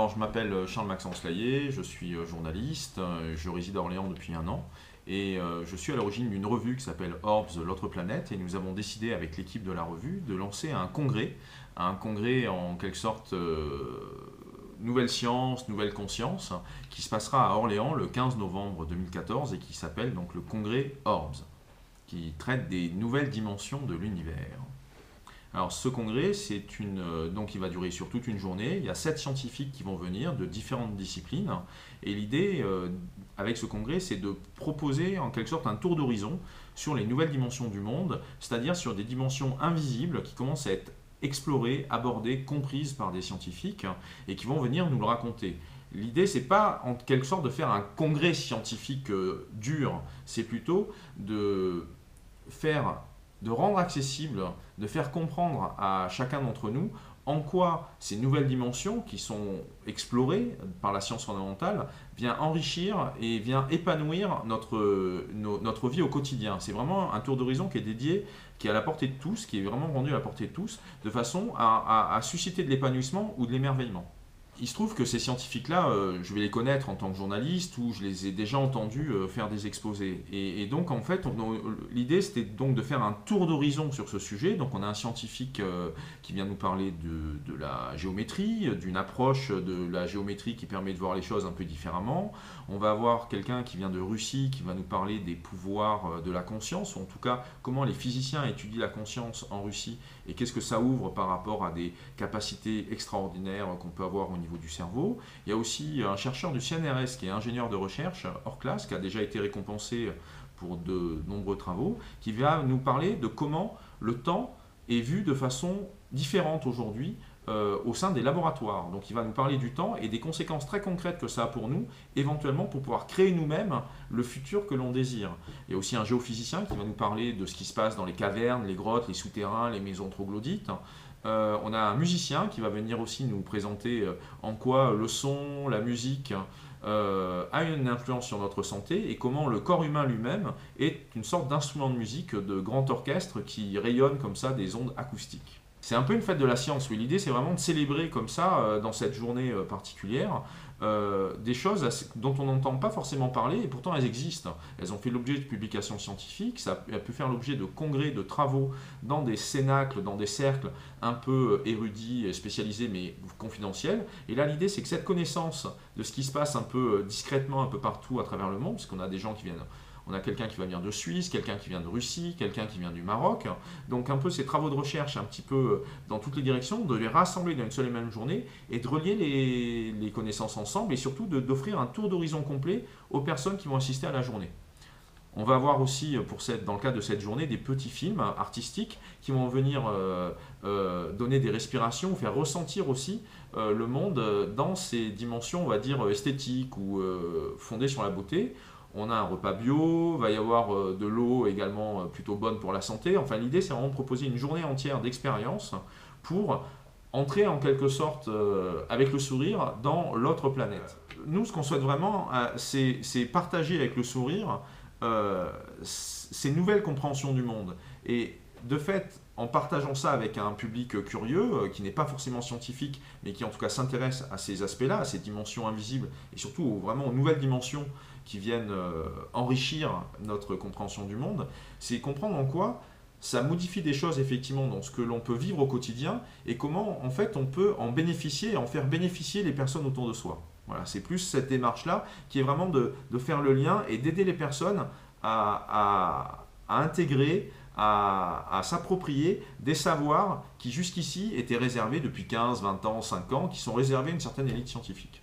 Alors, je m'appelle Charles-Maxence Laillé, je suis journaliste, je réside à Orléans depuis un an et je suis à l'origine d'une revue qui s'appelle Orbs, l'autre planète, et nous avons décidé avec l'équipe de la revue de lancer un congrès en quelque sorte Nouvelle Science, Nouvelle Conscience, qui se passera à Orléans le 15 novembre 2014 et qui s'appelle donc le congrès Orbs, qui traite des nouvelles dimensions de l'univers. Alors ce congrès, donc il va durer sur toute une journée. Il y a 7 scientifiques qui vont venir de différentes disciplines. Et l'idée avec ce congrès, c'est de proposer en quelque sorte un tour d'horizon sur les nouvelles dimensions du monde, c'est-à-dire sur des dimensions invisibles qui commencent à être explorées, abordées, comprises par des scientifiques et qui vont venir nous le raconter. L'idée, c'est pas en quelque sorte de faire un congrès scientifique dur, c'est plutôt de rendre accessible, de faire comprendre à chacun d'entre nous en quoi ces nouvelles dimensions qui sont explorées par la science fondamentale viennent enrichir et viennent épanouir notre vie au quotidien. C'est vraiment un tour d'horizon qui est dédié, qui est à la portée de tous, qui est vraiment rendu à la portée de tous, de façon à susciter de l'épanouissement ou de l'émerveillement. Il se trouve que ces scientifiques-là, je vais les connaître en tant que journaliste ou je les ai déjà entendus faire des exposés. Et donc, en fait, l'idée, c'était donc de faire un tour d'horizon sur ce sujet. Donc, on a un scientifique qui vient nous parler de la géométrie, d'une approche de la géométrie qui permet de voir les choses un peu différemment. On va avoir quelqu'un qui vient de Russie, qui va nous parler des pouvoirs de la conscience, ou en tout cas, comment les physiciens étudient la conscience en Russie et qu'est-ce que ça ouvre par rapport à des capacités extraordinaires qu'on peut avoir au niveau du cerveau. Il y a aussi un chercheur du CNRS qui est ingénieur de recherche hors classe, qui a déjà été récompensé pour de nombreux travaux, qui va nous parler de comment le temps est vu de façon différente aujourd'hui au sein des laboratoires. Donc il va nous parler du temps et des conséquences très concrètes que ça a pour nous, éventuellement pour pouvoir créer nous-mêmes le futur que l'on désire. Il y a aussi un géophysicien qui va nous parler de ce qui se passe dans les cavernes, les grottes, les souterrains, les maisons troglodytes. On a un musicien qui va venir aussi nous présenter en quoi le son, la musique a une influence sur notre santé et comment le corps humain lui-même est une sorte d'instrument de musique de grand orchestre qui rayonne comme ça des ondes acoustiques. C'est un peu une fête de la science, oui. L'idée, c'est vraiment de célébrer comme ça, dans cette journée particulière, des choses dont on n'entend pas forcément parler, et pourtant elles existent. Elles ont fait l'objet de publications scientifiques, ça a pu faire l'objet de congrès, de travaux, dans des cénacles, dans des cercles un peu érudits, spécialisés, mais confidentiels. Et là, l'idée, c'est que cette connaissance de ce qui se passe un peu discrètement, un peu partout à travers le monde, parce qu'on a des gens qui viennent... On a quelqu'un qui va venir de Suisse, quelqu'un qui vient de Russie, quelqu'un qui vient du Maroc. Donc un peu ces travaux de recherche un petit peu dans toutes les directions, de les rassembler dans une seule et même journée et de relier les connaissances ensemble et surtout d'offrir un tour d'horizon complet aux personnes qui vont assister à la journée. On va avoir aussi, dans le cadre de cette journée, des petits films artistiques qui vont venir donner des respirations ou faire ressentir aussi le monde dans ses dimensions, on va dire, esthétiques ou fondées sur la beauté. On a un repas bio, va y avoir de l'eau également plutôt bonne pour la santé. Enfin, l'idée, c'est vraiment de proposer une journée entière d'expérience pour entrer en quelque sorte avec le sourire dans l'autre planète. Nous, ce qu'on souhaite vraiment, c'est partager avec le sourire ces nouvelles compréhensions du monde. Et de fait, en partageant ça avec un public curieux, qui n'est pas forcément scientifique, mais qui en tout cas s'intéresse à ces aspects-là, à ces dimensions invisibles, et surtout vraiment aux nouvelles dimensions qui viennent enrichir notre compréhension du monde, c'est comprendre en quoi ça modifie des choses effectivement dans ce que l'on peut vivre au quotidien et comment en fait on peut en bénéficier et en faire bénéficier les personnes autour de soi. Voilà, c'est plus cette démarche-là qui est vraiment de faire le lien et d'aider les personnes à intégrer, à s'approprier des savoirs qui jusqu'ici étaient réservés depuis 15, 20 ans, 5 ans, qui sont réservés à une certaine élite scientifique.